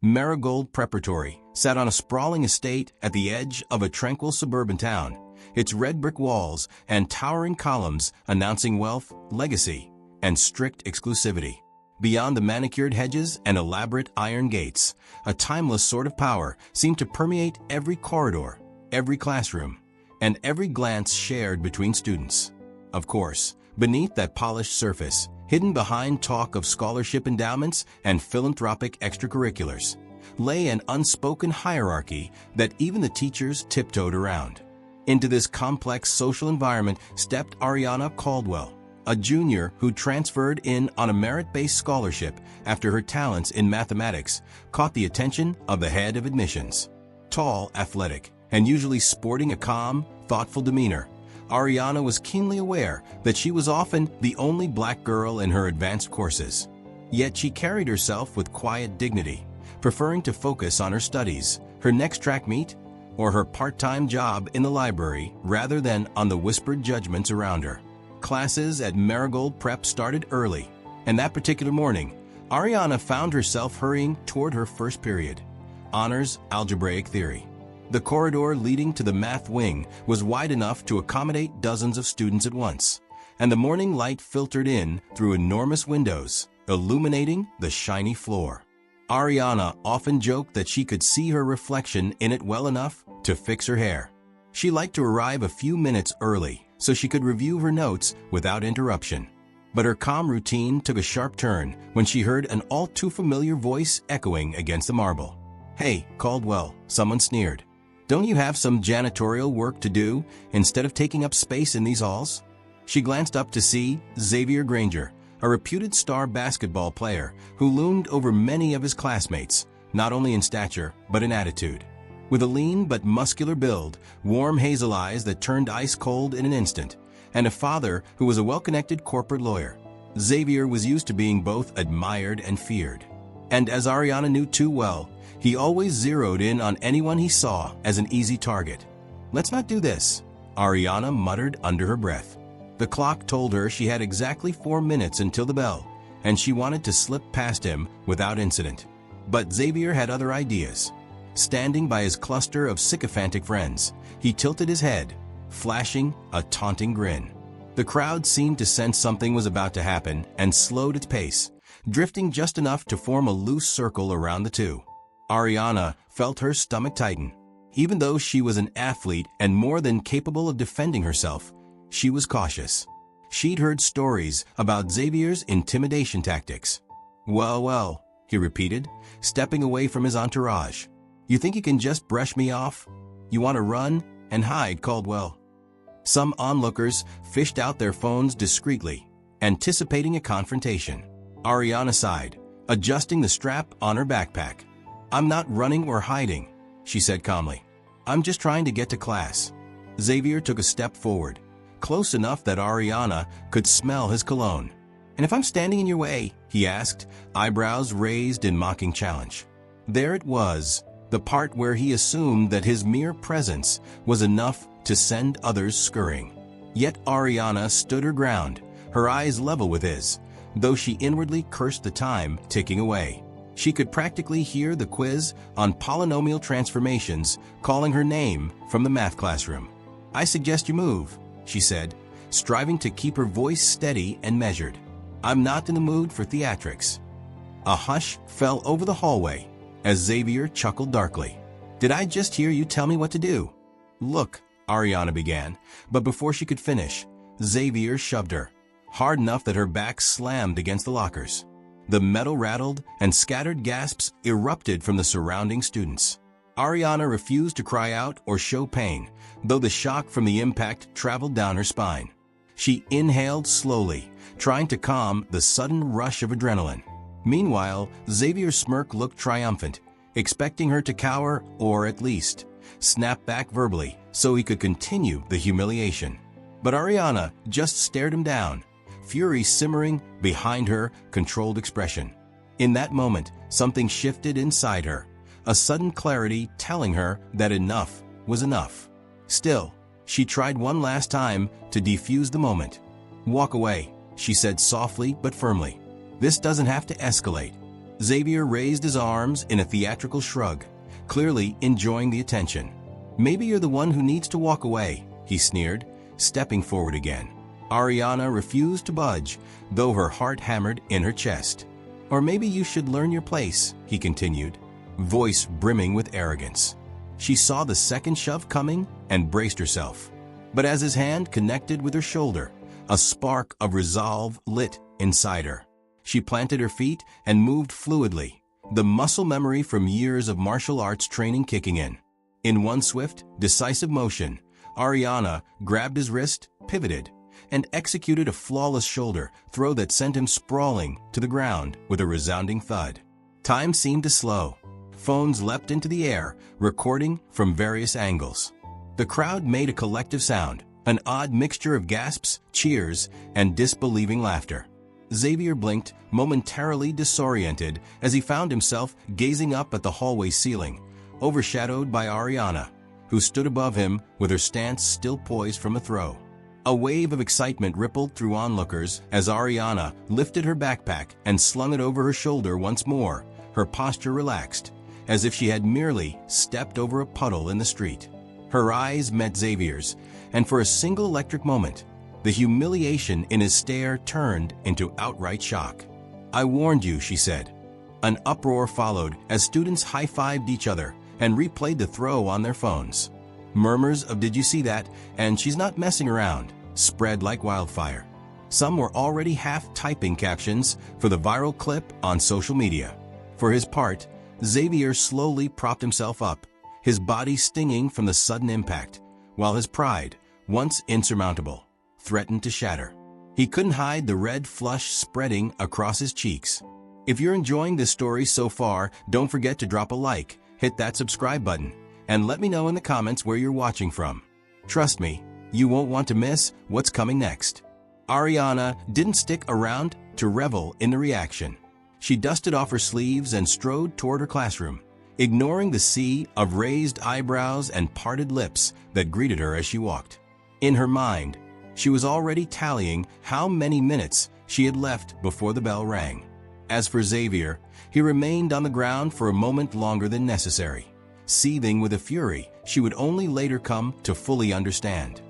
Marigold Preparatory sat on a sprawling estate at the edge of a tranquil suburban town, its red brick walls and towering columns announcing wealth, legacy, and strict exclusivity. Beyond the manicured hedges and elaborate iron gates, a timeless sort of power seemed to permeate every corridor, every classroom, and every glance shared between students. Of course, beneath that polished surface, hidden behind talk of scholarship endowments and philanthropic extracurriculars, lay an unspoken hierarchy that even the teachers tiptoed around. Into this complex social environment stepped Ariana Caldwell, a junior who transferred in on a merit-based scholarship after her talents in mathematics caught the attention of the head of admissions. Tall, athletic, and usually sporting a calm, thoughtful demeanor, Ariana was keenly aware that she was often the only black girl in her advanced courses. Yet she carried herself with quiet dignity, preferring to focus on her studies, her next track meet, or her part-time job in the library rather than on the whispered judgments around her. Classes at Marigold Prep started early, and that particular morning, Ariana found herself hurrying toward her first period, Honors Algebraic Theory. The corridor leading to the math wing was wide enough to accommodate dozens of students at once, and the morning light filtered in through enormous windows, illuminating the shiny floor. Ariana often joked that she could see her reflection in it well enough to fix her hair. She liked to arrive a few minutes early so she could review her notes without interruption. But her calm routine took a sharp turn when she heard an all-too-familiar voice echoing against the marble. "Hey, Caldwell," someone sneered. "Don't you have some janitorial work to do instead of taking up space in these halls?" She glanced up to see Xavier Granger, a reputed star basketball player who loomed over many of his classmates, not only in stature but in attitude. With a lean but muscular build, warm hazel eyes that turned ice cold in an instant, and a father who was a well-connected corporate lawyer, Xavier was used to being both admired and feared. And as Ariana knew too well, he always zeroed in on anyone he saw as an easy target. "Let's not do this," Ariana muttered under her breath. The clock told her she had exactly 4 minutes until the bell, and she wanted to slip past him without incident. But Xavier had other ideas. Standing by his cluster of sycophantic friends, he tilted his head, flashing a taunting grin. The crowd seemed to sense something was about to happen and slowed its pace, drifting just enough to form a loose circle around the two. Ariana felt her stomach tighten. Even though she was an athlete and more than capable of defending herself, she was cautious. She'd heard stories about Xavier's intimidation tactics. "Well, well," he repeated, stepping away from his entourage. "You think you can just brush me off? You want to run and hide, Caldwell?" Some onlookers fished out their phones discreetly, anticipating a confrontation. Ariana sighed, adjusting the strap on her backpack. "I'm not running or hiding," she said calmly. "I'm just trying to get to class." Xavier took a step forward, close enough that Ariana could smell his cologne. "And if I'm standing in your way?" he asked, eyebrows raised in mocking challenge. There it was, the part where he assumed that his mere presence was enough to send others scurrying. Yet Ariana stood her ground, her eyes level with his, though she inwardly cursed the time ticking away. She could practically hear the quiz on polynomial transformations calling her name from the math classroom. "I suggest you move," she said, striving to keep her voice steady and measured. "I'm not in the mood for theatrics." A hush fell over the hallway as Xavier chuckled darkly. "Did I just hear you tell me what to do?" "Look," Ariana began, but before she could finish, Xavier shoved her, hard enough that her back slammed against the lockers. The metal rattled and scattered gasps erupted from the surrounding students. Ariana refused to cry out or show pain, though the shock from the impact traveled down her spine. She inhaled slowly, trying to calm the sudden rush of adrenaline. Meanwhile, Xavier's smirk looked triumphant, expecting her to cower or, at least, snap back verbally so he could continue the humiliation. But Ariana just stared him down, fury simmering behind her controlled expression. In that moment, something shifted inside her, a sudden clarity telling her that enough was enough. Still, she tried one last time to defuse the moment. "Walk away," she said softly but firmly. "This doesn't have to escalate." Xavier raised his arms in a theatrical shrug, clearly enjoying the attention. "Maybe you're the one who needs to walk away," he sneered, stepping forward again. Ariana refused to budge, though her heart hammered in her chest. "Or maybe you should learn your place," he continued, voice brimming with arrogance. She saw the second shove coming and braced herself. But as his hand connected with her shoulder, a spark of resolve lit inside her. She planted her feet and moved fluidly, the muscle memory from years of martial arts training kicking in. In one swift, decisive motion, Ariana grabbed his wrist, pivoted, and executed a flawless shoulder throw that sent him sprawling to the ground with a resounding thud. Time seemed to slow. Phones leapt into the air, recording from various angles. The crowd made a collective sound, an odd mixture of gasps, cheers, and disbelieving laughter. Xavier blinked, momentarily disoriented as he found himself gazing up at the hallway ceiling, overshadowed by Ariana, who stood above him with her stance still poised from a throw. A wave of excitement rippled through onlookers as Ariana lifted her backpack and slung it over her shoulder once more, her posture relaxed, as if she had merely stepped over a puddle in the street. Her eyes met Xavier's, and for a single electric moment, the humiliation in his stare turned into outright shock. "I warned you," she said. An uproar followed as students high-fived each other and replayed the throw on their phones. Murmurs of "Did you see that?" and "She's not messing around" spread like wildfire. Some were already half-typing captions for the viral clip on social media. For his part, Xavier slowly propped himself up, his body stinging from the sudden impact, while his pride, once insurmountable, threatened to shatter. He couldn't hide the red flush spreading across his cheeks. If you're enjoying this story so far, don't forget to drop a like, hit that subscribe button, and let me know in the comments where you're watching from. Trust me, you won't want to miss what's coming next. Ariana didn't stick around to revel in the reaction. She dusted off her sleeves and strode toward her classroom, ignoring the sea of raised eyebrows and parted lips that greeted her as she walked. In her mind, she was already tallying how many minutes she had left before the bell rang. As for Xavier, he remained on the ground for a moment longer than necessary, seething with a fury she would only later come to fully understand.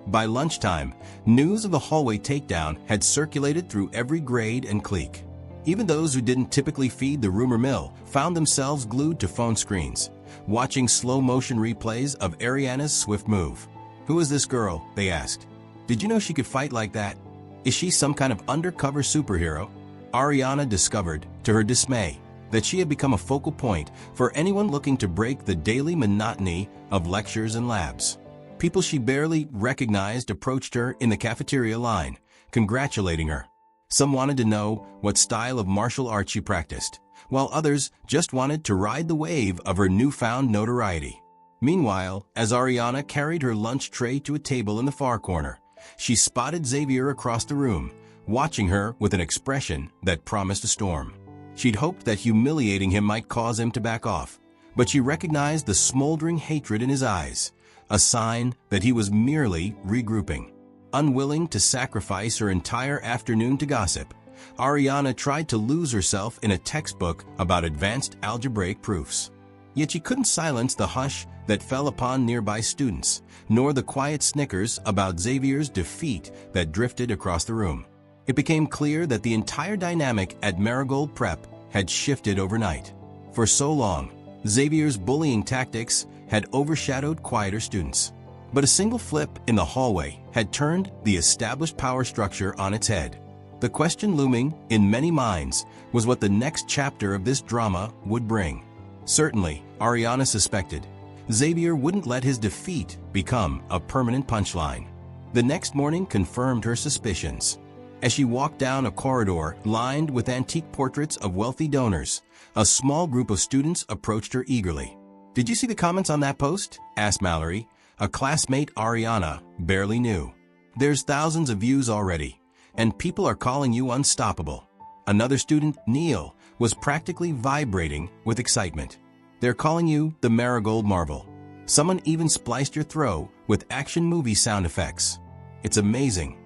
By lunchtime, news of the hallway takedown had circulated through every grade and clique. Even those who didn't typically feed the rumor mill found themselves glued to phone screens, watching slow-motion replays of Ariana's swift move. "Who is this girl?" they asked. "Did you know she could fight like that? Is she some kind of undercover superhero?" Ariana discovered, to her dismay, that she had become a focal point for anyone looking to break the daily monotony of lectures and labs. People she barely recognized approached her in the cafeteria line, congratulating her. Some wanted to know what style of martial arts she practiced, while others just wanted to ride the wave of her newfound notoriety. Meanwhile, as Ariana carried her lunch tray to a table in the far corner, she spotted Xavier across the room, watching her with an expression that promised a storm. She'd hoped that humiliating him might cause him to back off, but she recognized the smoldering hatred in his eyes, a sign that he was merely regrouping. Unwilling to sacrifice her entire afternoon to gossip, Ariana tried to lose herself in a textbook about advanced algebraic proofs. Yet she couldn't silence the hush that fell upon nearby students, nor the quiet snickers about Xavier's defeat that drifted across the room. It became clear that the entire dynamic at Marigold Prep had shifted overnight. For so long, Xavier's bullying tactics had overshadowed quieter students. But a single flip in the hallway had turned the established power structure on its head. The question looming in many minds was what the next chapter of this drama would bring. Certainly, Ariana suspected, Xavier wouldn't let his defeat become a permanent punchline. The next morning confirmed her suspicions. As she walked down a corridor lined with antique portraits of wealthy donors, a small group of students approached her eagerly. "Did you see the comments on that post?" asked Mallory, a classmate Ariana barely knew. "There's thousands of views already, and people are calling you unstoppable." Another student, Neil, was practically vibrating with excitement. "They're calling you the Marigold Marvel. Someone even spliced your throw with action movie sound effects. It's amazing."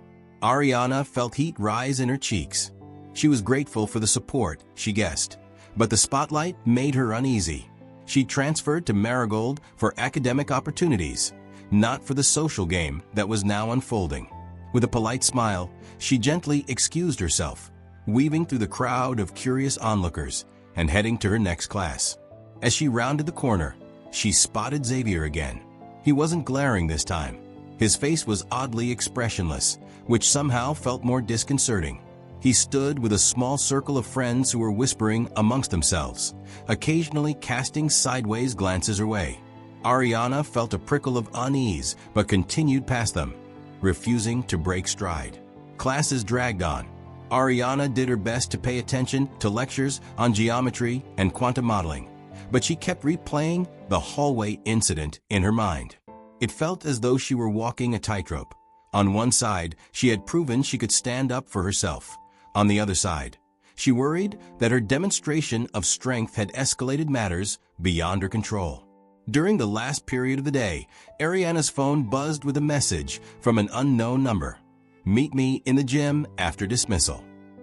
Ariana felt heat rise in her cheeks. She was grateful for the support, she guessed, But the spotlight made her uneasy. She transferred to Marigold for academic opportunities, not for the social game that was now unfolding. With a polite smile, she gently excused herself, weaving through the crowd of curious onlookers and heading to her next class. As she rounded the corner, she spotted Xavier again. He wasn't glaring this time. His face was oddly expressionless, which somehow felt more disconcerting. He stood with a small circle of friends who were whispering amongst themselves, occasionally casting sideways glances her way. Ariana felt a prickle of unease but continued past them, refusing to break stride. Classes dragged on. Ariana did her best to pay attention to lectures on geometry and quantum modeling, but she kept replaying the hallway incident in her mind. It felt as though she were walking a tightrope. On one side, she had proven she could stand up for herself. On the other side, she worried that her demonstration of strength had escalated matters beyond her control. During the last period of the day, Ariana's phone buzzed with a message from an unknown number. "Meet me in the gym after dismissal.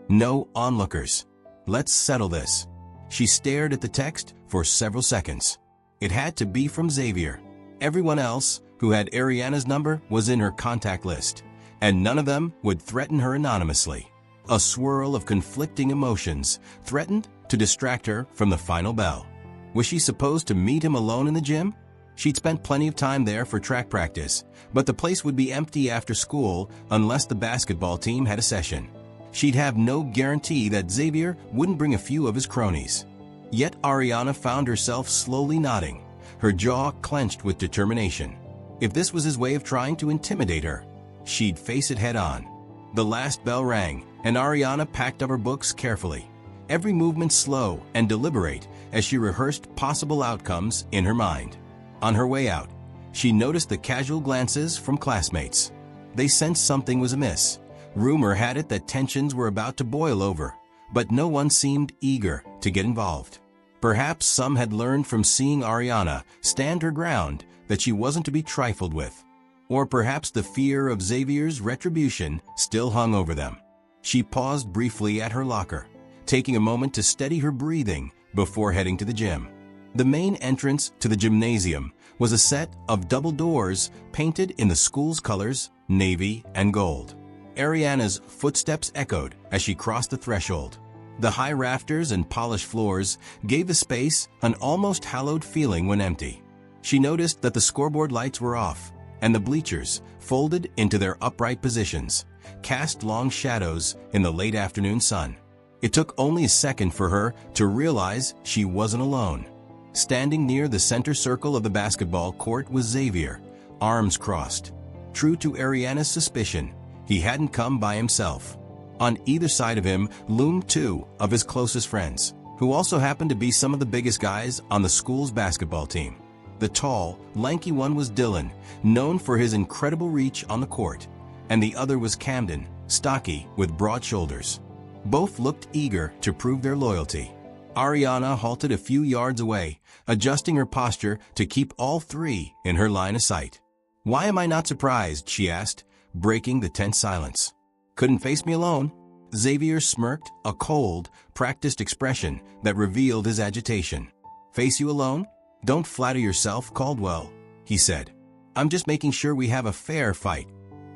No onlookers. Let's settle this." She stared at the text for several seconds. It had to be from Xavier. Everyone else who had Ariana's number was in her contact list, and none of them would threaten her anonymously. A swirl of conflicting emotions threatened to distract her from the final bell. Was she supposed to meet him alone in the gym? She'd spent plenty of time there for track practice, but the place would be empty after school unless the basketball team had a session. She'd have no guarantee that Xavier wouldn't bring a few of his cronies. Yet Ariana found herself slowly nodding, her jaw clenched with determination. If this was his way of trying to intimidate her, she'd face it head on. The last bell rang, and Ariana packed up her books carefully, every movement slow and deliberate as she rehearsed possible outcomes in her mind. On her way out, she noticed the casual glances from classmates. They sensed something was amiss. Rumor had it that tensions were about to boil over, but no one seemed eager to get involved. Perhaps some had learned from seeing Ariana stand her ground that she wasn't to be trifled with. Or perhaps the fear of Xavier's retribution still hung over them. She paused briefly at her locker, taking a moment to steady her breathing before heading to the gym. The main entrance to the gymnasium was a set of double doors painted in the school's colors, navy and gold. Ariana's footsteps echoed as she crossed the threshold. The high rafters and polished floors gave the space an almost hallowed feeling when empty. She noticed that the scoreboard lights were off, and the bleachers, folded into their upright positions, cast long shadows in the late afternoon sun. It took only a second for her to realize she wasn't alone. Standing near the center circle of the basketball court was Xavier, arms crossed. True to Ariana's suspicion, he hadn't come by himself. On either side of him loomed two of his closest friends, who also happened to be some of the biggest guys on the school's basketball team. The tall, lanky one was Dylan, known for his incredible reach on the court, and the other was Camden, stocky with broad shoulders. Both looked eager to prove their loyalty. Ariana halted a few yards away, adjusting her posture to keep all three in her line of sight. "Why am I not surprised?" she asked, breaking the tense silence. "Couldn't face me alone." Xavier smirked, a cold, practiced expression that revealed his agitation. "Face you alone? Don't flatter yourself, Caldwell," he said. "I'm just making sure we have a fair fight."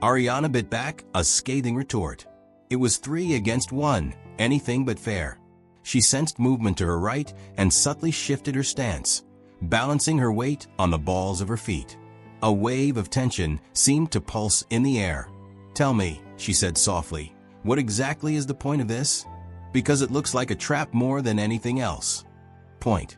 Ariana bit back a scathing retort. It was 3 against 1, anything but fair. She sensed movement to her right and subtly shifted her stance, balancing her weight on the balls of her feet. A wave of tension seemed to pulse in the air. "Tell me," she said softly, "what exactly is the point of this? Because it looks like a trap more than anything else." "Point,"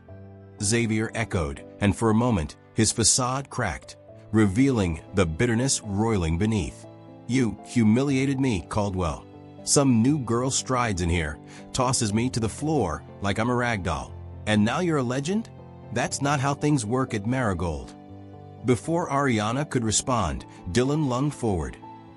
Xavier echoed, and for a moment his facade cracked, revealing the bitterness roiling beneath. "You humiliated me, Caldwell. Some new girl strides in here, tosses me to the floor like I'm a rag doll. And now you're a legend? That's not how things work at Marigold." Before Ariana could respond, Dylan lunged forward,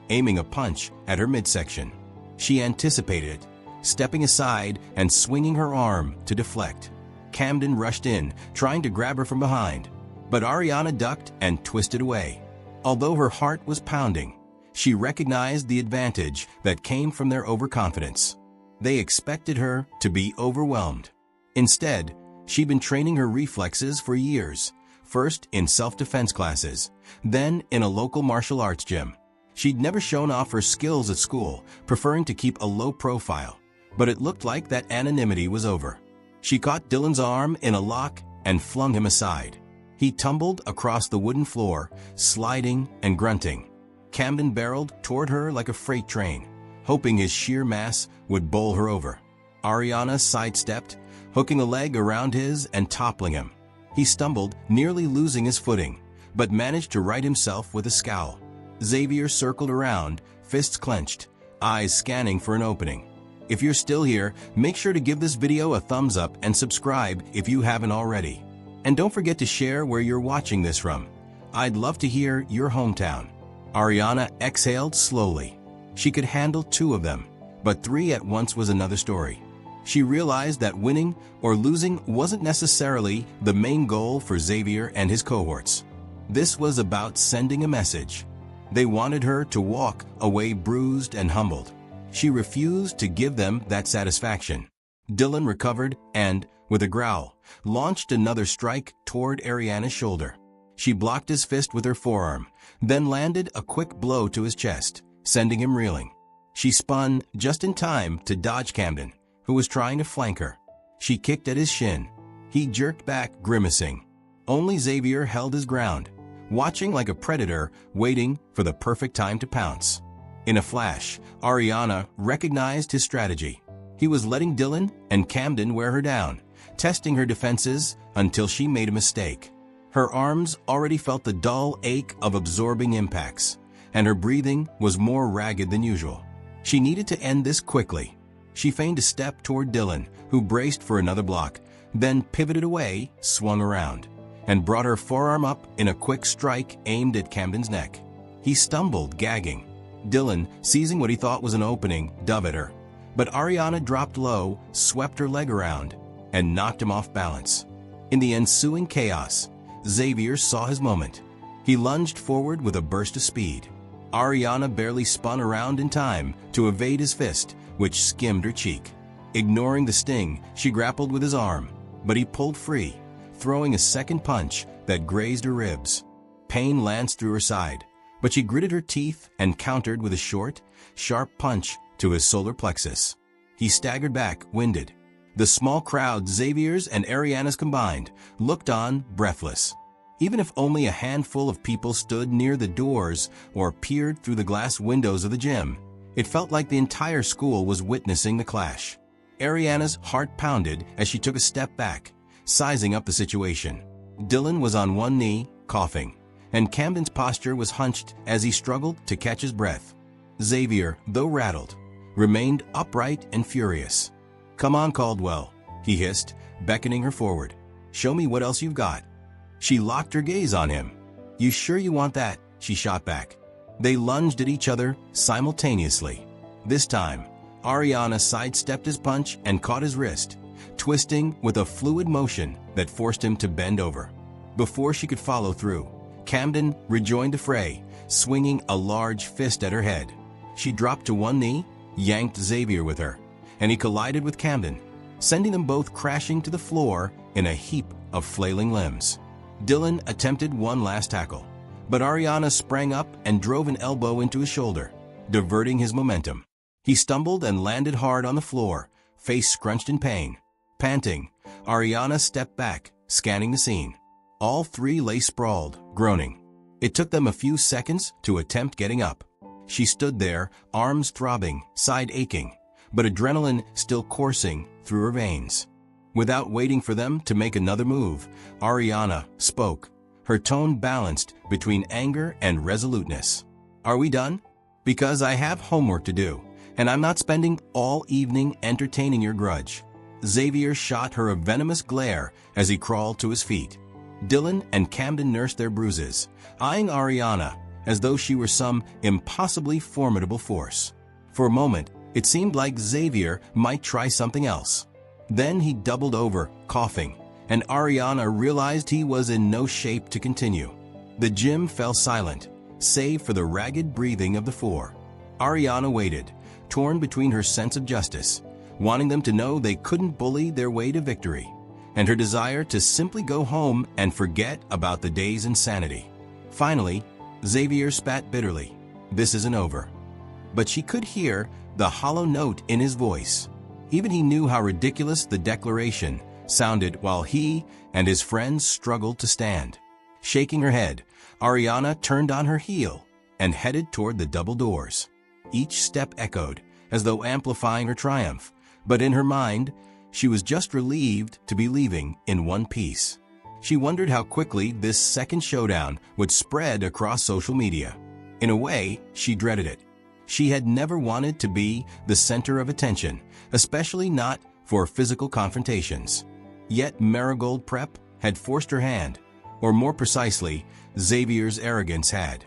aiming a punch at her midsection. She anticipated it, stepping aside and swinging her arm to deflect. Camden rushed in, trying to grab her from behind, but Ariana ducked and twisted away. Although her heart was pounding, she recognized the advantage that came from their overconfidence. They expected her to be overwhelmed. Instead, she'd been training her reflexes for years, first in self-defense classes, then in a local martial arts gym. She'd never shown off her skills at school, preferring to keep a low profile, but it looked like that anonymity was over. She caught Dylan's arm in a lock and flung him aside. He tumbled across the wooden floor, sliding and grunting. Camden barreled toward her like a freight train, hoping his sheer mass would bowl her over. Ariana sidestepped, hooking a leg around his and toppling him. He stumbled, nearly losing his footing, but managed to right himself with a scowl. Xavier circled around, fists clenched, eyes scanning for an opening. If you're still here, make sure to give this video a thumbs up and subscribe if you haven't already. And don't forget to share where you're watching this from. I'd love to hear your hometown. Ariana exhaled slowly. She could handle 2 of them, but 3 at once was another story. She realized that winning or losing wasn't necessarily the main goal for Xavier and his cohorts. This was about sending a message. They wanted her to walk away bruised and humbled. She refused to give them that satisfaction. Dylan recovered and, with a growl, launched another strike toward Ariana's shoulder. She blocked his fist with her forearm, then landed a quick blow to his chest, sending him reeling. She spun just in time to dodge Camden, who was trying to flank her. She kicked at his shin. He jerked back, grimacing. Only Xavier held his ground, watching like a predator, waiting for the perfect time to pounce. In a flash, Ariana recognized his strategy. He was letting Dylan and Camden wear her down, testing her defenses until she made a mistake. Her arms already felt the dull ache of absorbing impacts, and her breathing was more ragged than usual. She needed to end this quickly. She feigned a step toward Dylan, who braced for another block, then pivoted away, swung around, and brought her forearm up in a quick strike aimed at Camden's neck. He stumbled, gagging. Dylan, seizing what he thought was an opening, dove at her. But Ariana dropped low, swept her leg around, and knocked him off balance. In the ensuing chaos, Xavier saw his moment. He lunged forward with a burst of speed. Ariana barely spun around in time to evade his fist, which skimmed her cheek. Ignoring the sting, she grappled with his arm, but he pulled free, throwing a second punch that grazed her ribs. Pain lanced through her side, but she gritted her teeth and countered with a short, sharp punch to his solar plexus. He staggered back, winded. The small crowd, Xavier's and Ariana's combined, looked on, breathless. Even if only a handful of people stood near the doors or peered through the glass windows of the gym, it felt like the entire school was witnessing the clash. Ariana's heart pounded as she took a step back, sizing up the situation. Dylan was on one knee, coughing, and Camden's posture was hunched as he struggled to catch his breath. Xavier, though rattled, remained upright and furious. "Come on, Caldwell," he hissed, beckoning her forward. "Show me what else you've got." She locked her gaze on him. "You sure you want that?" she shot back. They lunged at each other simultaneously. This time, Ariana sidestepped his punch and caught his wrist, twisting with a fluid motion that forced him to bend over. Before she could follow through, Camden rejoined the fray, swinging a large fist at her head. She dropped to one knee, yanked Xavier with her, and he collided with Camden, sending them both crashing to the floor in a heap of flailing limbs. Dylan attempted one last tackle, but Ariana sprang up and drove an elbow into his shoulder, diverting his momentum. He stumbled and landed hard on the floor, face scrunched in pain. Panting, Ariana stepped back, scanning the scene. All 3 lay sprawled, groaning. It took them a few seconds to attempt getting up. She stood there, arms throbbing, side aching, but adrenaline still coursing through her veins. Without waiting for them to make another move, Ariana spoke, her tone balanced between anger and resoluteness. "Are we done? Because I have homework to do, and I'm not spending all evening entertaining your grudge." Xavier shot her a venomous glare as he crawled to his feet. Dylan and Camden nursed their bruises, eyeing Ariana as though she were some impossibly formidable force. For a moment, it seemed like Xavier might try something else. Then he doubled over, coughing, and Ariana realized he was in no shape to continue. The gym fell silent, save for the ragged breathing of the 4. Ariana waited, torn between her sense of justice, wanting them to know they couldn't bully their way to victory, and her desire to simply go home and forget about the day's insanity. Finally, Xavier spat bitterly. This isn't over. But she could hear the hollow note in his voice. Even he knew how ridiculous the declaration sounded while he and his friends struggled to stand. Shaking her head, Ariana turned on her heel and headed toward the double doors. Each step echoed, as though amplifying her triumph, but in her mind, she was just relieved to be leaving in one piece. She wondered how quickly this second showdown would spread across social media. In a way, she dreaded it. She had never wanted to be the center of attention, especially not for physical confrontations. Yet Marigold Prep had forced her hand, or more precisely, Xavier's arrogance had.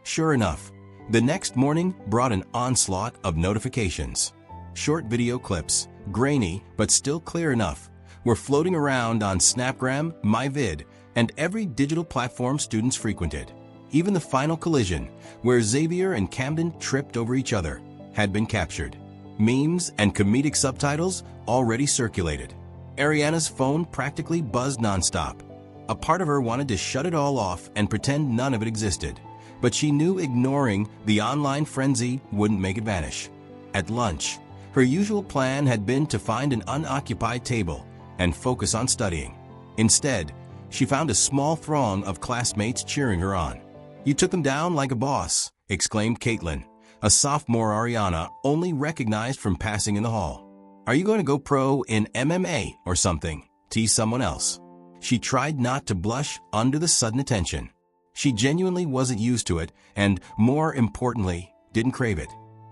Sure enough, the next morning brought an onslaught of notifications. Short video clips, grainy but still clear enough, were floating around on Snapgram, MyVid, and every digital platform students frequented. Even the final collision, where Xavier and Camden tripped over each other, had been captured. Memes and comedic subtitles already circulated. Ariana's phone practically buzzed nonstop. A part of her wanted to shut it all off and pretend none of it existed, but she knew ignoring the online frenzy wouldn't make it vanish. At lunch, her usual plan had been to find an unoccupied table and focus on studying. Instead, she found a small throng of classmates cheering her on. "You took them down like a boss," exclaimed Caitlin, a sophomore Ariana only recognized from passing in the hall. "Are you going to go pro in MMA or something?" teased someone else. She tried not to blush under the sudden attention. She genuinely wasn't used to it and, more importantly, didn't crave it.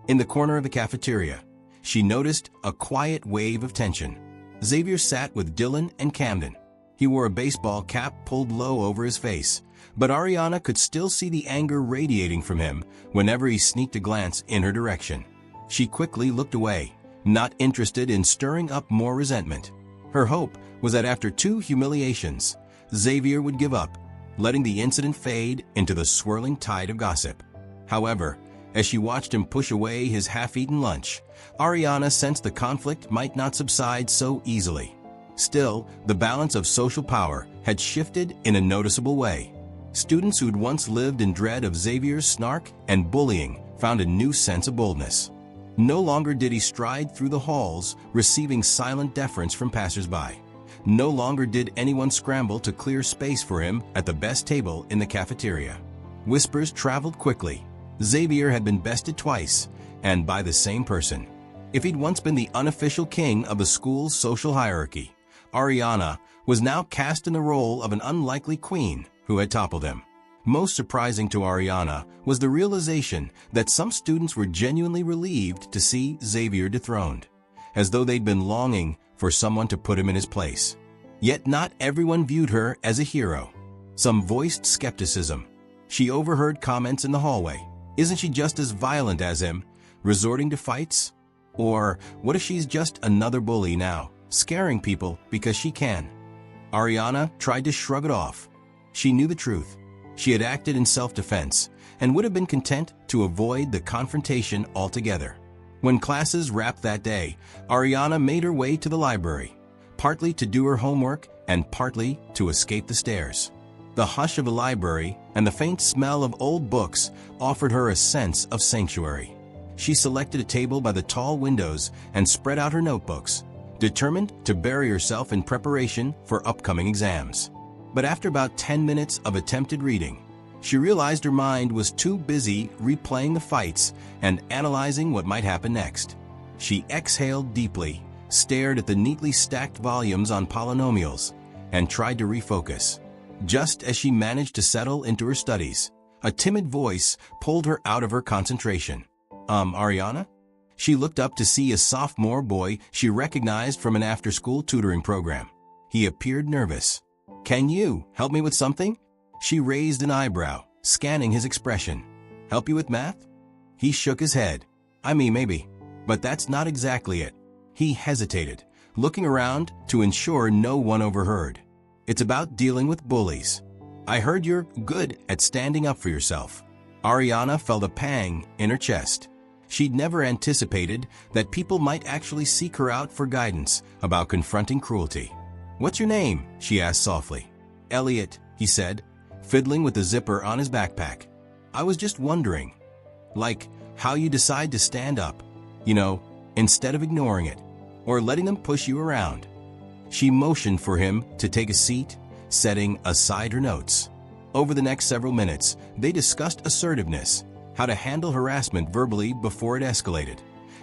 In the corner of the cafeteria, she noticed a quiet wave of tension. Xavier sat with Dylan and Camden. He wore a baseball cap pulled low over his face, but Ariana could still see the anger radiating from him whenever he sneaked a glance in her direction. She quickly looked away, not interested in stirring up more resentment. Her hope was that after 2 humiliations, Xavier would give up, letting the incident fade into the swirling tide of gossip. However, as she watched him push away his half-eaten lunch, Ariana sensed the conflict might not subside so easily. Still, the balance of social power had shifted in a noticeable way. Students who'd once lived in dread of Xavier's snark and bullying found a new sense of boldness. No longer did he stride through the halls, receiving silent deference from passersby. No longer did anyone scramble to clear space for him at the best table in the cafeteria. Whispers traveled quickly. Xavier had been bested twice, and by the same person. If he'd once been the unofficial king of the school's social hierarchy, Ariana was now cast in the role of an unlikely queen who had toppled him. Most surprising to Ariana was the realization that some students were genuinely relieved to see Xavier dethroned, as though they'd been longing for someone to put him in his place. Yet not everyone viewed her as a hero. Some voiced skepticism. She overheard comments in the hallway. Isn't she just as violent as him, resorting to fights? Or what if she's just another bully now, scaring people because she can? Ariana tried to shrug it off. She knew the truth. She had acted in self-defense and would have been content to avoid the confrontation altogether. When classes wrapped that day, Ariana made her way to the library, partly to do her homework and partly to escape the stairs. The hush of a library and the faint smell of old books offered her a sense of sanctuary. She selected a table by the tall windows and spread out her notebooks, determined to bury herself in preparation for upcoming exams. But after about 10 minutes of attempted reading, she realized her mind was too busy replaying the fights and analyzing what might happen next. She exhaled deeply, stared at the neatly stacked volumes on polynomials, and tried to refocus. Just as she managed to settle into her studies, a timid voice pulled her out of her concentration. Ariana?" She looked up to see a sophomore boy she recognized from an after-school tutoring program. He appeared nervous. "Can you help me with something?" She raised an eyebrow, scanning his expression. "Help you with math?" He shook his head. "I mean, maybe. But that's not exactly it." He hesitated, looking around to ensure no one overheard. "It's about dealing with bullies. I heard you're good at standing up for yourself." Ariana felt a pang in her chest. She'd never anticipated that people might actually seek her out for guidance about confronting cruelty. "What's your name?" she asked softly. "Elliot," he said, fiddling with the zipper on his backpack. "I was just wondering, like, how you decide to stand up, instead of ignoring it, or letting them push you around." She motioned for him to take a seat, setting aside her notes. Over the next several minutes, they discussed assertiveness, how to handle harassment verbally before it escalated,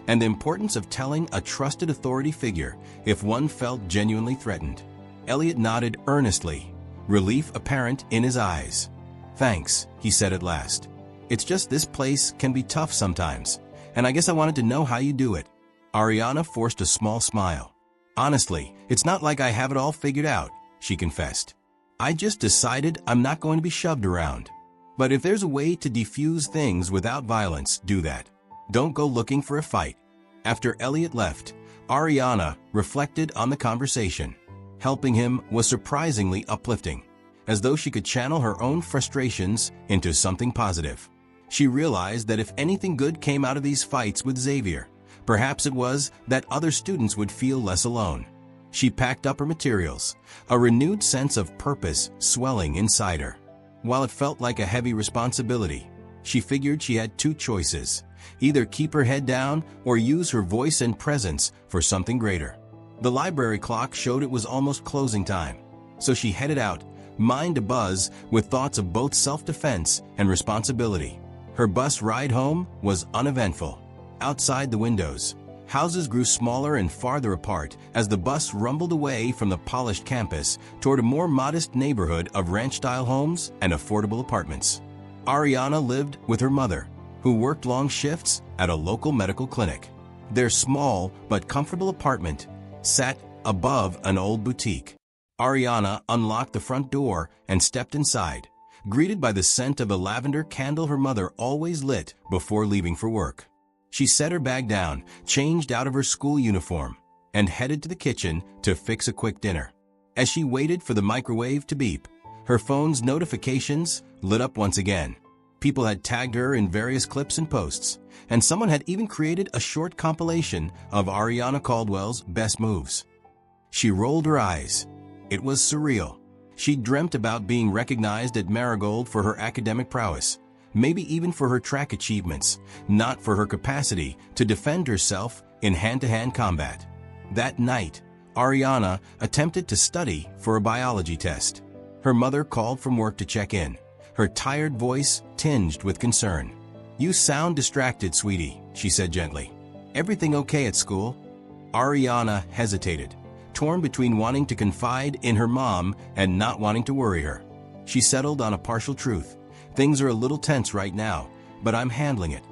and the importance of telling a trusted authority figure if one felt genuinely threatened. Elliot nodded earnestly, relief apparent in his eyes. "Thanks," he said at last. "It's just this place can be tough sometimes, and I guess I wanted to know how you do it." Ariana forced a small smile. "Honestly, it's not like I have it all figured out," she confessed. "I just decided I'm not going to be shoved around. But if there's a way to defuse things without violence, do that. Don't go looking for a fight." After Elliot left, Ariana reflected on the conversation. Helping him was surprisingly uplifting, as though she could channel her own frustrations into something positive. She realized that if anything good came out of these fights with Xavier, perhaps it was that other students would feel less alone. She packed up her materials, a renewed sense of purpose swelling inside her. While it felt like a heavy responsibility, she figured she had two choices: either keep her head down or use her voice and presence for something greater. The library clock showed it was almost closing time, so she headed out, mind abuzz with thoughts of both self-defense and responsibility. Her bus ride home was uneventful. Outside the windows, houses grew smaller and farther apart as the bus rumbled away from the polished campus toward a more modest neighborhood of ranch-style homes and affordable apartments. Ariana lived with her mother, who worked long shifts at a local medical clinic. Their small but comfortable apartment sat above an old boutique. Ariana unlocked the front door and stepped inside, greeted by the scent of a lavender candle her mother always lit before leaving for work. She set her bag down, changed out of her school uniform, and headed to the kitchen to fix a quick dinner. As she waited for the microwave to beep, her phone's notifications lit up once again. People had tagged her in various clips and posts, and someone had even created a short compilation of Ariana Caldwell's best moves. She rolled her eyes. It was surreal. She dreamt about being recognized at Marigold for her academic prowess, maybe even for her track achievements, not for her capacity to defend herself in hand-to-hand combat. That night, Ariana attempted to study for a biology test. Her mother called from work to check in, her tired voice tinged with concern. "You sound distracted, sweetie," she said gently. "Everything okay at school?" Ariana hesitated, torn between wanting to confide in her mom and not wanting to worry her. She settled on a partial truth. "Things are a little tense right now, but I'm handling it."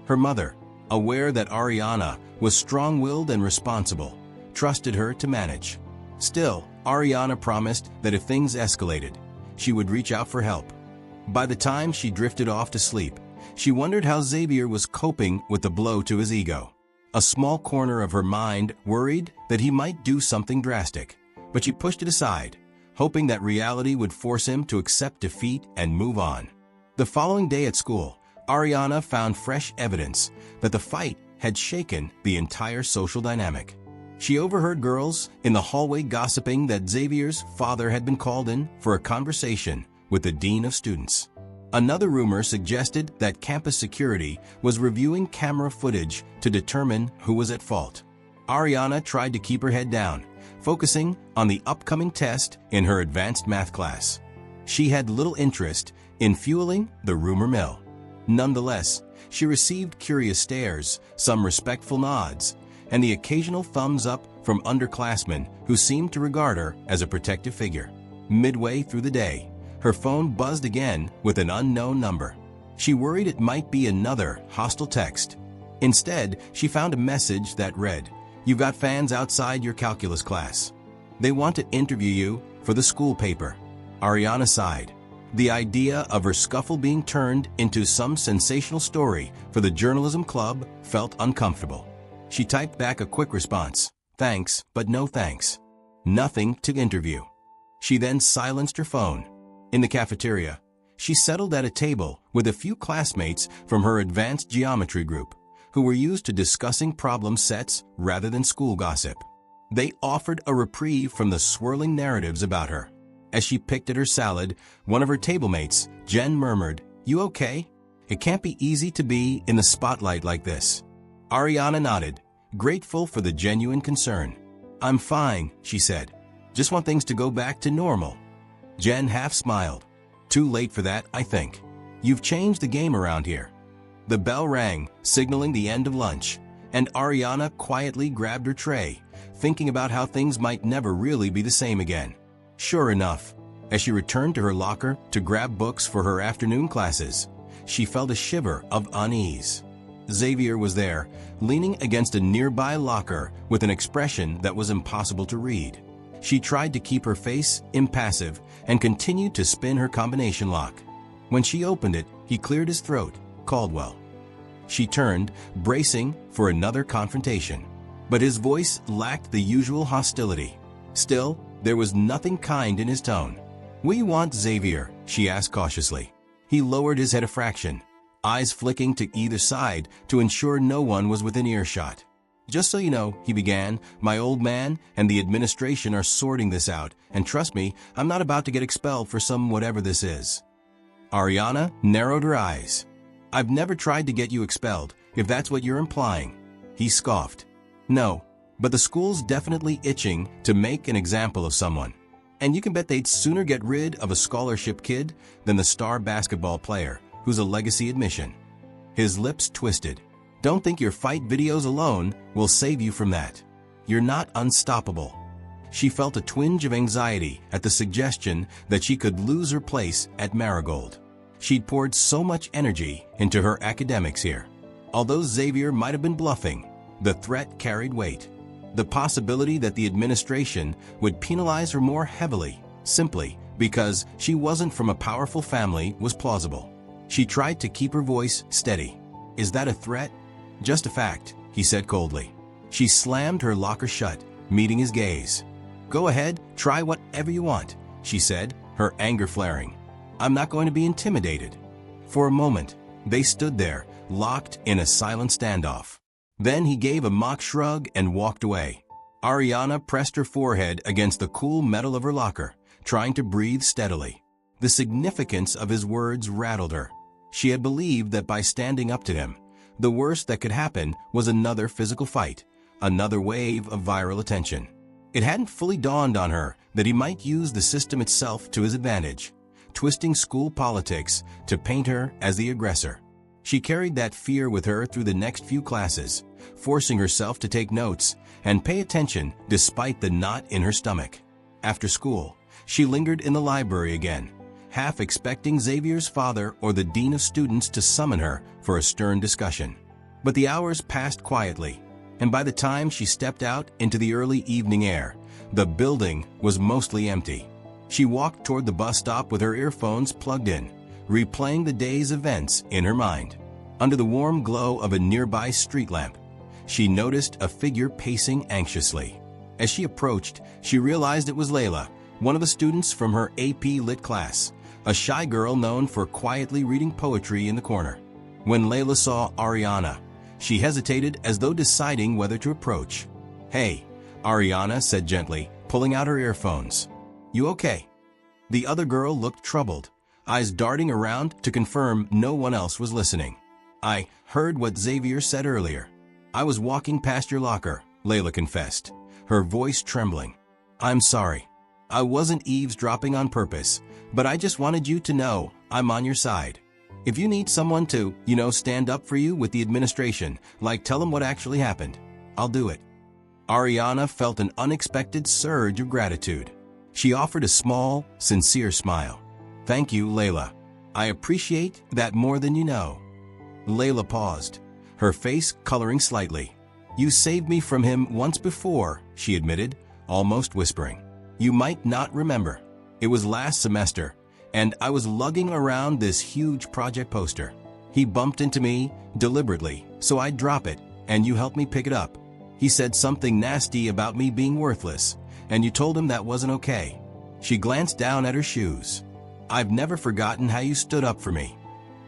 Her mother, aware that Ariana was strong-willed and responsible, trusted her to manage. Still, Ariana promised that if things escalated, she would reach out for help. By the time she drifted off to sleep, she wondered how Xavier was coping with the blow to his ego. A small corner of her mind worried that he might do something drastic, but she pushed it aside, hoping that reality would force him to accept defeat and move on. The following day at school, Ariana found fresh evidence that the fight had shaken the entire social dynamic. She overheard girls in the hallway gossiping that Xavier's father had been called in for a conversation with the dean of students. Another rumor suggested that campus security was reviewing camera footage to determine who was at fault. Ariana tried to keep her head down, focusing on the upcoming test in her advanced math class. She had little interest in fueling the rumor mill. Nonetheless, she received curious stares, some respectful nods, and the occasional thumbs up from underclassmen who seemed to regard her as a protective figure. Midway through the day, her phone buzzed again with an unknown number. She worried it might be another hostile text. Instead, she found a message that read, "You've got fans outside your calculus class. They want to interview you for the school paper." Ariana sighed. The idea of her scuffle being turned into some sensational story for the journalism club felt uncomfortable. She typed back a quick response, "Thanks, but no thanks. Nothing to interview." She then silenced her phone. In the cafeteria, she settled at a table with a few classmates from her advanced geometry group, who were used to discussing problem sets rather than school gossip. They offered a reprieve from the swirling narratives about her. As she picked at her salad, one of her table mates, Jen, murmured, "You okay? It can't be easy to be in the spotlight like this." Ariana nodded, grateful for the genuine concern. "I'm fine," she said. "Just want things to go back to normal." Jen half smiled. "Too late for that, I think. You've changed the game around here." The bell rang, signaling the end of lunch, and Ariana quietly grabbed her tray, thinking about how things might never really be the same again. Sure enough, as she returned to her locker to grab books for her afternoon classes, she felt a shiver of unease. Xavier was there, leaning against a nearby locker with an expression that was impossible to read. She tried to keep her face impassive and continued to spin her combination lock. When she opened it, he cleared his throat. "Caldwell." She turned, bracing for another confrontation. But his voice lacked the usual hostility. Still, there was nothing kind in his tone. "We want Xavier?" she asked cautiously. He lowered his head a fraction, eyes flicking to either side to ensure no one was within earshot. "Just so you know," he began, "my old man and the administration are sorting this out, and trust me, I'm not about to get expelled for some whatever this is." Ariana narrowed her eyes. "I've never tried to get you expelled, if that's what you're implying." He scoffed. "No, but the school's definitely itching to make an example of someone. And you can bet they'd sooner get rid of a scholarship kid than the star basketball player who's a legacy admission." His lips twisted. "Don't think your fight videos alone will save you from that. You're not unstoppable." She felt a twinge of anxiety at the suggestion that she could lose her place at Marigold. She'd poured so much energy into her academics here. Although Xavier might have been bluffing, the threat carried weight. The possibility that the administration would penalize her more heavily, simply because she wasn't from a powerful family, was plausible. She tried to keep her voice steady. "Is that a threat?" "Just a fact," he said coldly. She slammed her locker shut, meeting his gaze. "Go ahead, try whatever you want," she said, her anger flaring. "I'm not going to be intimidated." For a moment, they stood there, locked in a silent standoff. Then he gave a mock shrug and walked away. Ariana pressed her forehead against the cool metal of her locker, trying to breathe steadily. The significance of his words rattled her. She had believed that by standing up to him, the worst that could happen was another physical fight, another wave of viral attention. It hadn't fully dawned on her that he might use the system itself to his advantage, twisting school politics to paint her as the aggressor. She carried that fear with her through the next few classes, forcing herself to take notes and pay attention despite the knot in her stomach. After school, she lingered in the library again, half expecting Xavier's father or the dean of students to summon her for a stern discussion. But the hours passed quietly, and by the time she stepped out into the early evening air, the building was mostly empty. She walked toward the bus stop with her earphones plugged in, replaying the day's events in her mind. Under the warm glow of a nearby street lamp, she noticed a figure pacing anxiously. As she approached, she realized it was Layla, one of the students from her AP Lit class, a shy girl known for quietly reading poetry in the corner. When Layla saw Ariana, she hesitated as though deciding whether to approach. "Hey," Ariana said gently, pulling out her earphones. "You okay?" The other girl looked troubled, eyes darting around to confirm no one else was listening. "I heard what Xavier said earlier. I was walking past your locker," Layla confessed, her voice trembling. "I'm sorry. I wasn't eavesdropping on purpose, but I just wanted you to know I'm on your side. If you need someone to, stand up for you with the administration, like tell them what actually happened, I'll do it." Ariana felt an unexpected surge of gratitude. She offered a small, sincere smile. "Thank you, Layla. I appreciate that more than you know." Layla paused, her face coloring slightly. "You saved me from him once before," she admitted, almost whispering. "You might not remember. It was last semester, and I was lugging around this huge project poster. He bumped into me, deliberately, so I'd drop it, and you helped me pick it up. He said something nasty about me being worthless, and you told him that wasn't okay." She glanced down at her shoes. "I've never forgotten how you stood up for me."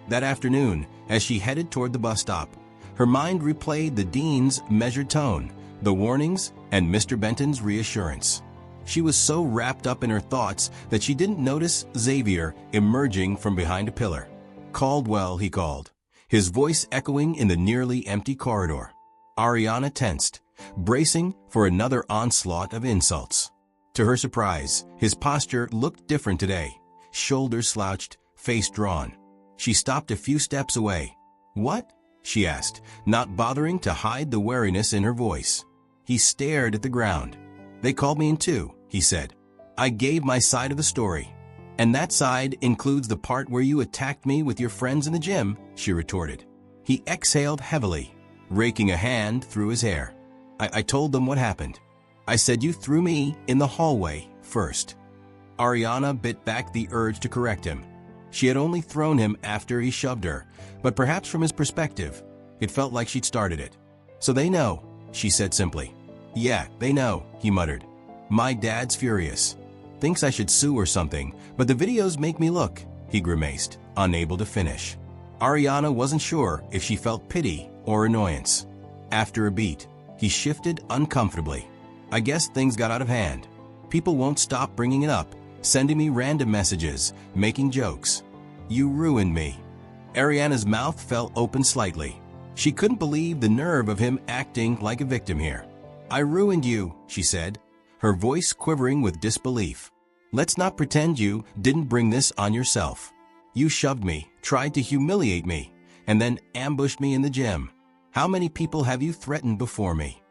That afternoon, as she headed toward the bus stop, Her mind replayed the dean's measured tone, the warnings, and Mr. Benton's reassurance. She was so wrapped up in her thoughts that she didn't notice Xavier emerging from behind a pillar. "Caldwell," he called, his voice echoing in the nearly empty corridor. Ariana tensed, bracing for another onslaught of insults. To her surprise, his posture looked different today, shoulders slouched, face drawn. She stopped a few steps away. "What?" she asked, not bothering to hide the wariness in her voice. He stared at the ground. "They called me in too," he said. "I gave my side of the story." "And that side includes the part where you attacked me with your friends in the gym," she retorted. He exhaled heavily, raking a hand through his hair. I told them what happened. I said you threw me in the hallway first." Ariana bit back the urge to correct him. She had only thrown him after he shoved her, but perhaps from his perspective, it felt like she'd started it. "So they know," she said simply. "Yeah, they know," he muttered. "My dad's furious. Thinks I should sue or something, but the videos make me look," he grimaced, unable to finish. Ariana wasn't sure if she felt pity or annoyance. After a beat, he shifted uncomfortably. "I guess things got out of hand. People won't stop bringing it up, sending me random messages, making jokes. You ruined me." Ariana's mouth fell open slightly. She couldn't believe the nerve of him acting like a victim here. "I ruined you," she said, her voice quivering with disbelief. "Let's not pretend you didn't bring this on yourself. You shoved me, tried to humiliate me, and then ambushed me in the gym. How many people have you threatened before me?"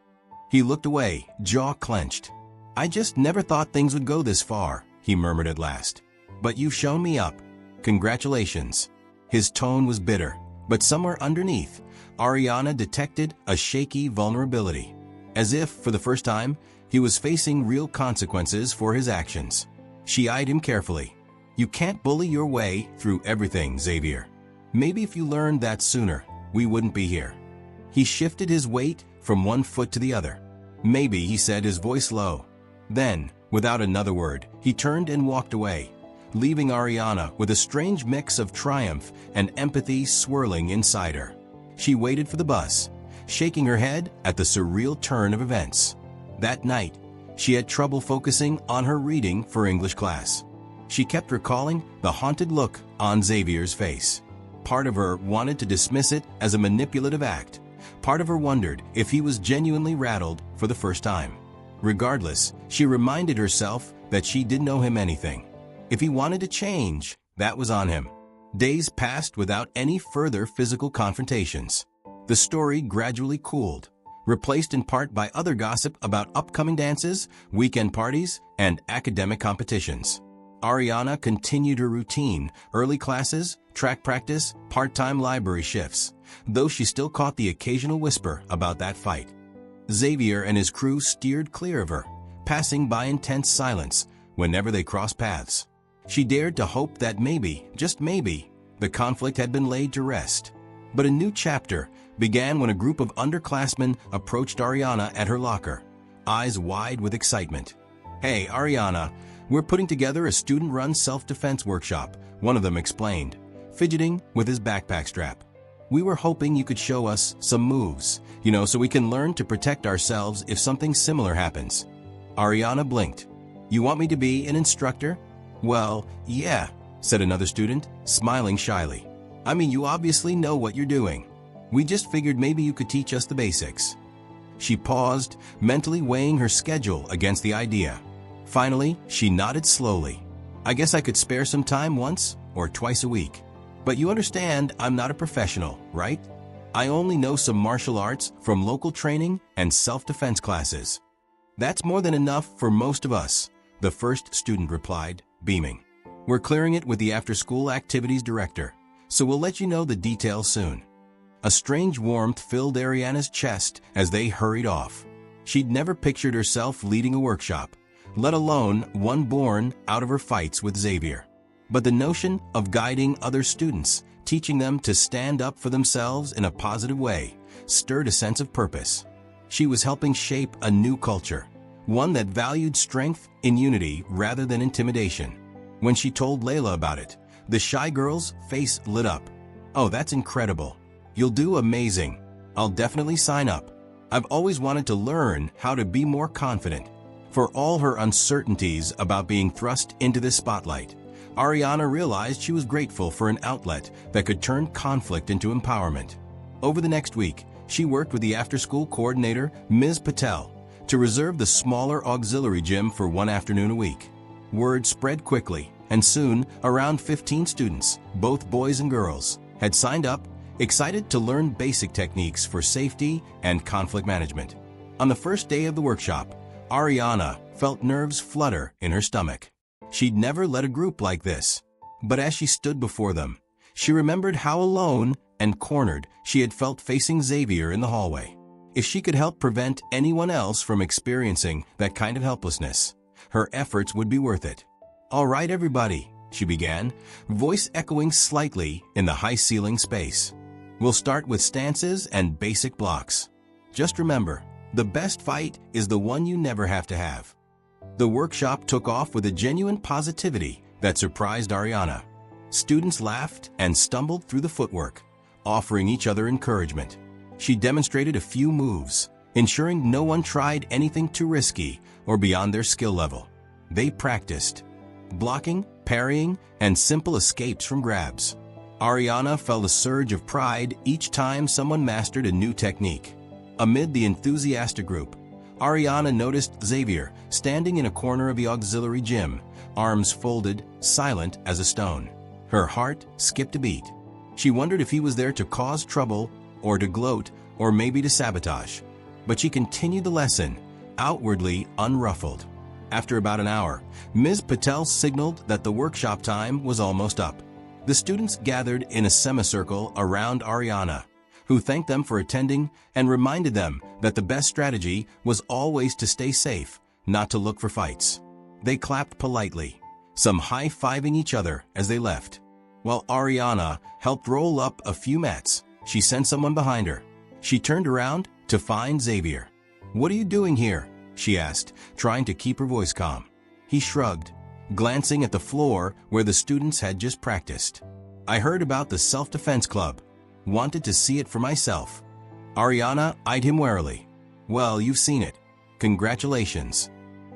He looked away, jaw clenched. "I just never thought things would go this far," he murmured at last. "But you've shown me up. Congratulations." His tone was bitter, but somewhere underneath, Ariana detected a shaky vulnerability. As if, for the first time, he was facing real consequences for his actions. She eyed him carefully. "You can't bully your way through everything, Xavier. Maybe if you learned that sooner, we wouldn't be here." He shifted his weight from one foot to the other. "Maybe," he said, his voice low. Then, without another word, he turned and walked away, leaving Ariana with a strange mix of triumph and empathy swirling inside her. She waited for the bus, shaking her head at the surreal turn of events. That night, she had trouble focusing on her reading for English class. She kept recalling the haunted look on Xavier's face. Part of her wanted to dismiss it as a manipulative act. Part of her wondered if he was genuinely rattled for the first time. Regardless, she reminded herself that she didn't know him anything. If he wanted to change, that was on him. Days passed without any further physical confrontations. The story gradually cooled, replaced in part by other gossip about upcoming dances, weekend parties, and academic competitions. Ariana continued her routine, early classes, track practice, part-time library shifts, though she still caught the occasional whisper about that fight. Xavier and his crew steered clear of her, passing by in tense silence whenever they crossed paths. She dared to hope that maybe, just maybe, the conflict had been laid to rest. But a new chapter began when a group of underclassmen approached Ariana at her locker, eyes wide with excitement. "Hey, Ariana, we're putting together a student-run self-defense workshop," one of them explained, fidgeting with his backpack strap. "We were hoping you could show us some moves, so we can learn to protect ourselves if something similar happens." Ariana blinked. "You want me to be an instructor?" "Well, yeah," said another student, smiling shyly. "I mean, you obviously know what you're doing. We just figured maybe you could teach us the basics." She paused, mentally weighing her schedule against the idea. Finally, she nodded slowly. "I guess I could spare some time once or twice a week. But you understand I'm not a professional, right? I only know some martial arts from local training and self-defense classes." "That's more than enough for most of us," the first student replied, beaming. "We're clearing it with the after-school activities director, so we'll let you know the details soon." A strange warmth filled Ariana's chest as they hurried off. She'd never pictured herself leading a workshop, let alone one born out of her fights with Xavier. But the notion of guiding other students, teaching them to stand up for themselves in a positive way, stirred a sense of purpose. She was helping shape a new culture, one that valued strength in unity rather than intimidation. When she told Layla about it, the shy girl's face lit up. "Oh, that's incredible. You'll do amazing. I'll definitely sign up. I've always wanted to learn how to be more confident. For all her uncertainties about being thrust into this spotlight, Ariana realized she was grateful for an outlet that could turn conflict into empowerment. Over the next week, she worked with the after-school coordinator, Ms. Patel, to reserve the smaller auxiliary gym for one afternoon a week. Word spread quickly, and soon, around 15 students, both boys and girls, had signed up, excited to learn basic techniques for safety and conflict management. On the first day of the workshop, Ariana felt nerves flutter in her stomach. She'd never led a group like this. But as she stood before them, she remembered how alone and cornered she had felt facing Xavier in the hallway. If she could help prevent anyone else from experiencing that kind of helplessness, her efforts would be worth it. "All right, everybody," she began, voice echoing slightly in the high-ceiling space. "We'll start with stances and basic blocks. Just remember, the best fight is the one you never have to have." The workshop took off with a genuine positivity that surprised Ariana. Students laughed and stumbled through the footwork, offering each other encouragement. She demonstrated a few moves, ensuring no one tried anything too risky or beyond their skill level. They practiced blocking, parrying, and simple escapes from grabs. Ariana felt a surge of pride each time someone mastered a new technique. Amid the enthusiastic group, Ariana noticed Xavier standing in a corner of the auxiliary gym, arms folded, silent as a stone. Her heart skipped a beat. She wondered if he was there to cause trouble, or to gloat, or maybe to sabotage. But she continued the lesson, outwardly unruffled. After about an hour, Ms. Patel signaled that the workshop time was almost up. The students gathered in a semicircle around Ariana, who thanked them for attending and reminded them that the best strategy was always to stay safe, not to look for fights. They clapped politely, some high-fiving each other as they left. While Ariana helped roll up a few mats, she sent someone behind her. She turned around to find Xavier. "What are you doing here?" she asked, trying to keep her voice calm. He shrugged, glancing at the floor where the students had just practiced. "I heard about the self-defense club. Wanted to see it for myself." Ariana eyed him warily. "Well, you've seen it. Congratulations."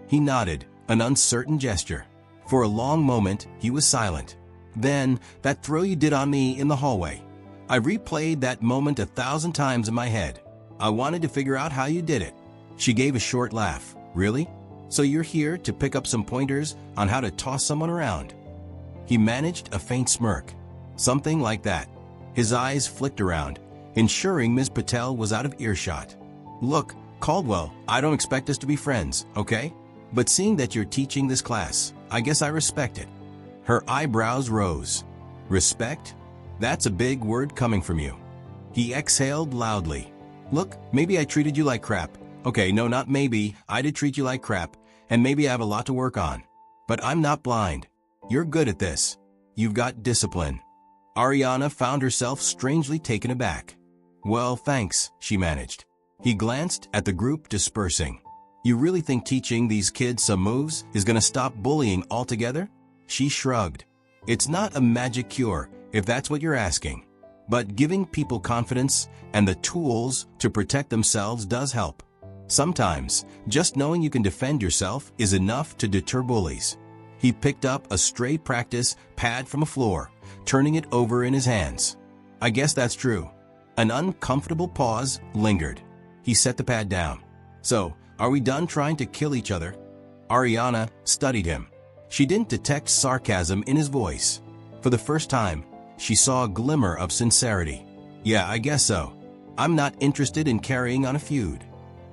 He nodded, an uncertain gesture. For a long moment, he was silent. "Then, that throw you did on me in the hallway. I replayed that moment 1,000 times in my head. I wanted to figure out how you did it." She gave a short laugh. "Really? So you're here to pick up some pointers on how to toss someone around?" He managed a faint smirk. "Something like that." His eyes flicked around, ensuring Ms. Patel was out of earshot. "Look, Caldwell, I don't expect us to be friends, okay? But seeing that you're teaching this class, I guess I respect it." Her eyebrows rose. "Respect? That's a big word coming from you." He exhaled loudly. "Look, maybe I treated you like crap. Okay, no, not maybe, I did treat you like crap, and maybe I have a lot to work on. But I'm not blind. You're good at this. You've got discipline." Ariana found herself strangely taken aback. "Well, thanks," she managed. He glanced at the group dispersing. "You really think teaching these kids some moves is going to stop bullying altogether?" She shrugged. "It's not a magic cure, if that's what you're asking. But giving people confidence and the tools to protect themselves does help. Sometimes, just knowing you can defend yourself is enough to deter bullies." He picked up a stray practice pad from a floor, turning it over in his hands. "I guess that's true." An uncomfortable pause lingered. He set the pad down. "So, are we done trying to kill each other?" Ariana studied him. She didn't detect sarcasm in his voice. For the first time, she saw a glimmer of sincerity. "Yeah, I guess so. I'm not interested in carrying on a feud."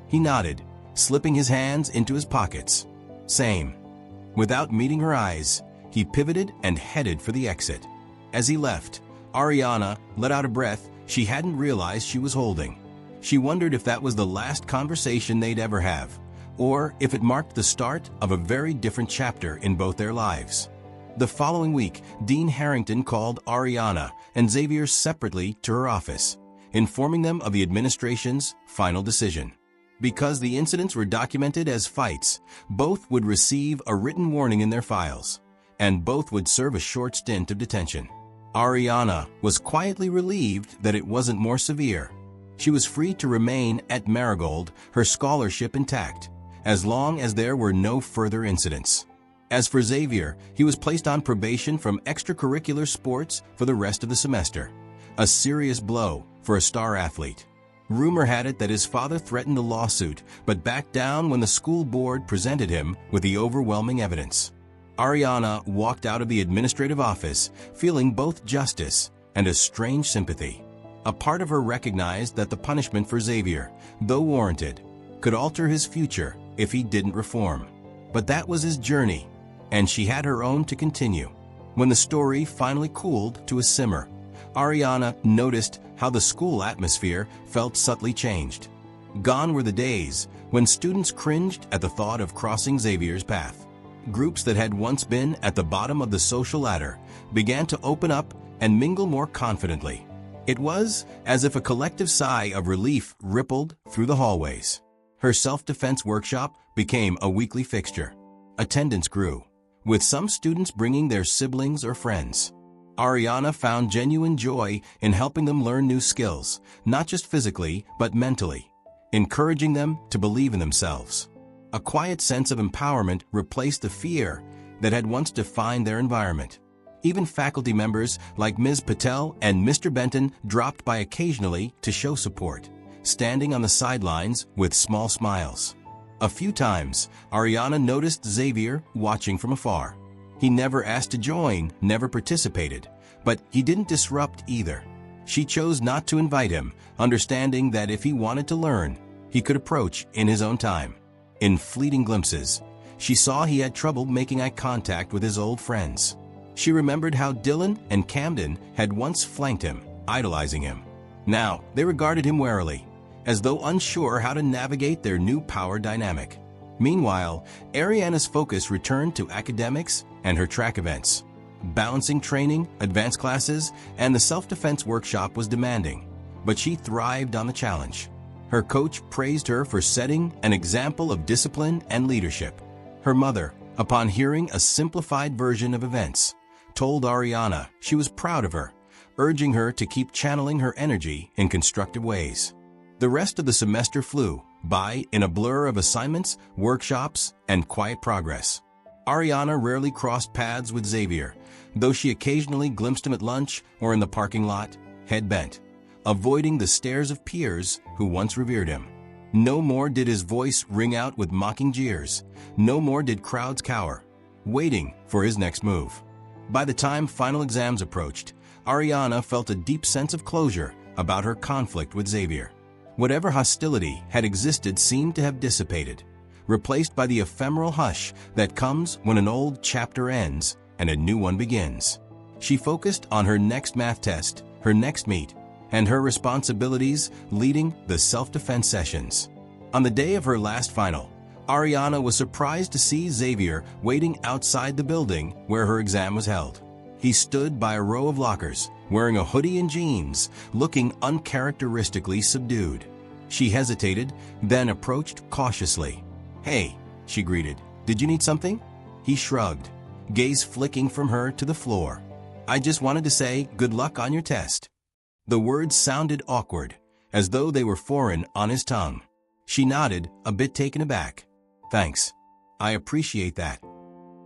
He nodded, slipping his hands into his pockets. "Same." Without meeting her eyes, he pivoted and headed for the exit. As he left, Ariana let out a breath she hadn't realized she was holding. She wondered if that was the last conversation they'd ever have, or if it marked the start of a very different chapter in both their lives. The following week, Dean Harrington called Ariana and Xavier separately to her office, informing them of the administration's final decision. Because the incidents were documented as fights, both would receive a written warning in their files, and both would serve a short stint of detention. Ariana was quietly relieved that it wasn't more severe. She was free to remain at Marigold, her scholarship intact, as long as there were no further incidents. As for Xavier, he was placed on probation from extracurricular sports for the rest of the semester. A serious blow for a star athlete. Rumor had it that his father threatened a lawsuit, but backed down when the school board presented him with the overwhelming evidence. Ariana walked out of the administrative office feeling both justice and a strange sympathy. A part of her recognized that the punishment for Xavier, though warranted, could alter his future if he didn't reform. But that was his journey, and she had her own to continue. When the story finally cooled to a simmer, Ariana noticed how the school atmosphere felt subtly changed. Gone were the days when students cringed at the thought of crossing Xavier's path. Groups that had once been at the bottom of the social ladder began to open up and mingle more confidently. It was as if a collective sigh of relief rippled through the hallways. Her self-defense workshop became a weekly fixture. Attendance grew, with some students bringing their siblings or friends. Ariana found genuine joy in helping them learn new skills, not just physically, but mentally, encouraging them to believe in themselves. A quiet sense of empowerment replaced the fear that had once defined their environment. Even faculty members like Ms. Patel and Mr. Benton dropped by occasionally to show support, standing on the sidelines with small smiles. A few times, Ariana noticed Xavier watching from afar. He never asked to join, never participated, but he didn't disrupt either. She chose not to invite him, understanding that if he wanted to learn, he could approach in his own time. In fleeting glimpses, she saw he had trouble making eye contact with his old friends. She remembered how Dylan and Camden had once flanked him, idolizing him. Now, they regarded him warily, as though unsure how to navigate their new power dynamic. Meanwhile, Ariana's focus returned to academics and her track events. Balancing training, advanced classes, and the self-defense workshop was demanding, but she thrived on the challenge. Her coach praised her for setting an example of discipline and leadership. Her mother, upon hearing a simplified version of events, told Ariana she was proud of her, urging her to keep channeling her energy in constructive ways. The rest of the semester flew by in a blur of assignments, workshops, and quiet progress. Ariana rarely crossed paths with Xavier, though she occasionally glimpsed him at lunch or in the parking lot, head bent, avoiding the stares of peers who once revered him. No more did his voice ring out with mocking jeers. No more did crowds cower, waiting for his next move. By the time final exams approached, Ariana felt a deep sense of closure about her conflict with Xavier. Whatever hostility had existed seemed to have dissipated, replaced by the ephemeral hush that comes when an old chapter ends and a new one begins. She focused on her next math test, her next meet, and her responsibilities leading the self-defense sessions. On the day of her last final, Ariana was surprised to see Xavier waiting outside the building where her exam was held. He stood by a row of lockers, wearing a hoodie and jeans, looking uncharacteristically subdued. She hesitated, then approached cautiously. "Hey," she greeted. "Did you need something?" He shrugged, gaze flicking from her to the floor. "I just wanted to say good luck on your test." The words sounded awkward, as though they were foreign on his tongue. She nodded, a bit taken aback. "Thanks. I appreciate that."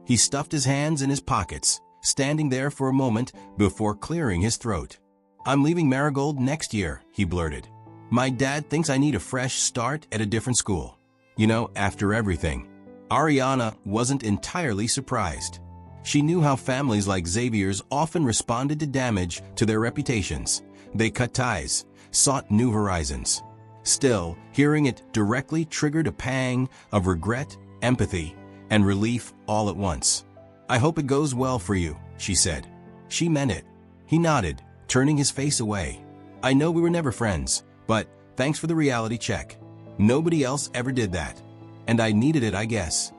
He stuffed his hands in his pockets, standing there for a moment before clearing his throat. "I'm leaving Marigold next year," he blurted. "My dad thinks I need a fresh start at a different school. You know, after everything." Ariana wasn't entirely surprised. She knew how families like Xavier's often responded to damage to their reputations. They cut ties, sought new horizons. Still, hearing it directly triggered a pang of regret, empathy, and relief all at once. "I hope it goes well for you," she said. She meant it. He nodded, turning his face away. "I know we were never friends, but thanks for the reality check. Nobody else ever did that. And I needed it, I guess."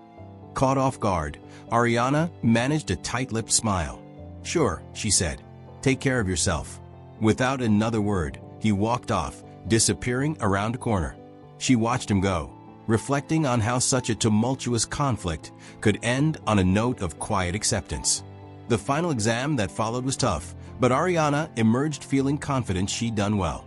Caught off guard, Ariana managed a tight-lipped smile. "Sure," she said. "Take care of yourself." Without another word, he walked off, disappearing around a corner. She watched him go, reflecting on how such a tumultuous conflict could end on a note of quiet acceptance. The final exam that followed was tough, but Ariana emerged feeling confident she'd done well.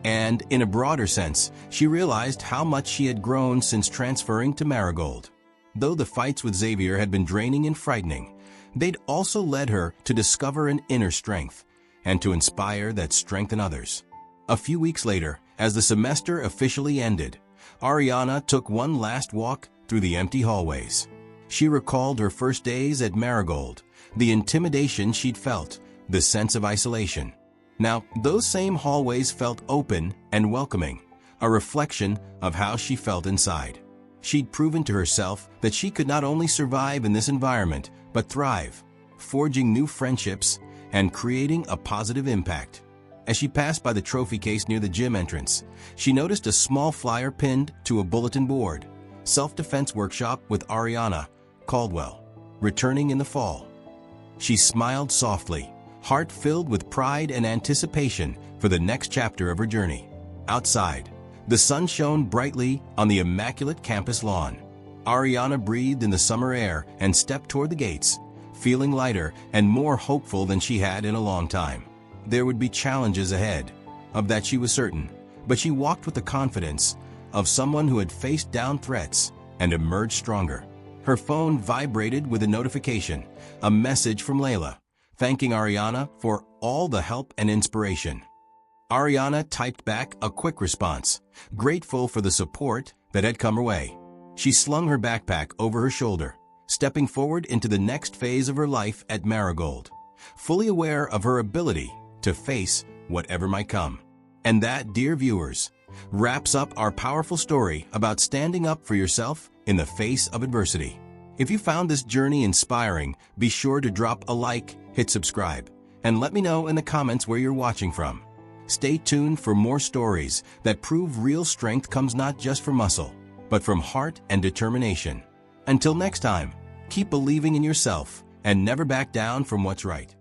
And, in a broader sense, she realized how much she had grown since transferring to Marigold. Though the fights with Xavier had been draining and frightening, they'd also led her to discover an inner strength and to inspire that strength in others. A few weeks later, as the semester officially ended, Ariana took one last walk through the empty hallways. She recalled her first days at Marigold, the intimidation she'd felt, the sense of isolation. Now, those same hallways felt open and welcoming, a reflection of how she felt inside. She'd proven to herself that she could not only survive in this environment, but thrive, forging new friendships and creating a positive impact. As she passed by the trophy case near the gym entrance, she noticed a small flyer pinned to a bulletin board: Self-Defense Workshop with Ariana Caldwell, returning in the fall. She smiled softly, heart filled with pride and anticipation for the next chapter of her journey. Outside, the sun shone brightly on the immaculate campus lawn. Ariana breathed in the summer air and stepped toward the gates, feeling lighter and more hopeful than she had in a long time. There would be challenges ahead, of that she was certain, but she walked with the confidence of someone who had faced down threats and emerged stronger. Her phone vibrated with a notification, a message from Layla, thanking Ariana for all the help and inspiration. Ariana typed back a quick response, grateful for the support that had come her way. She slung her backpack over her shoulder, stepping forward into the next phase of her life at Marigold, fully aware of her ability to face whatever might come. And that, dear viewers, wraps up our powerful story about standing up for yourself in the face of adversity. If you found this journey inspiring, be sure to drop a like, hit subscribe, and let me know in the comments where you're watching from. Stay tuned for more stories that prove real strength comes not just from muscle, but from heart and determination. Until next time, keep believing in yourself and never back down from what's right.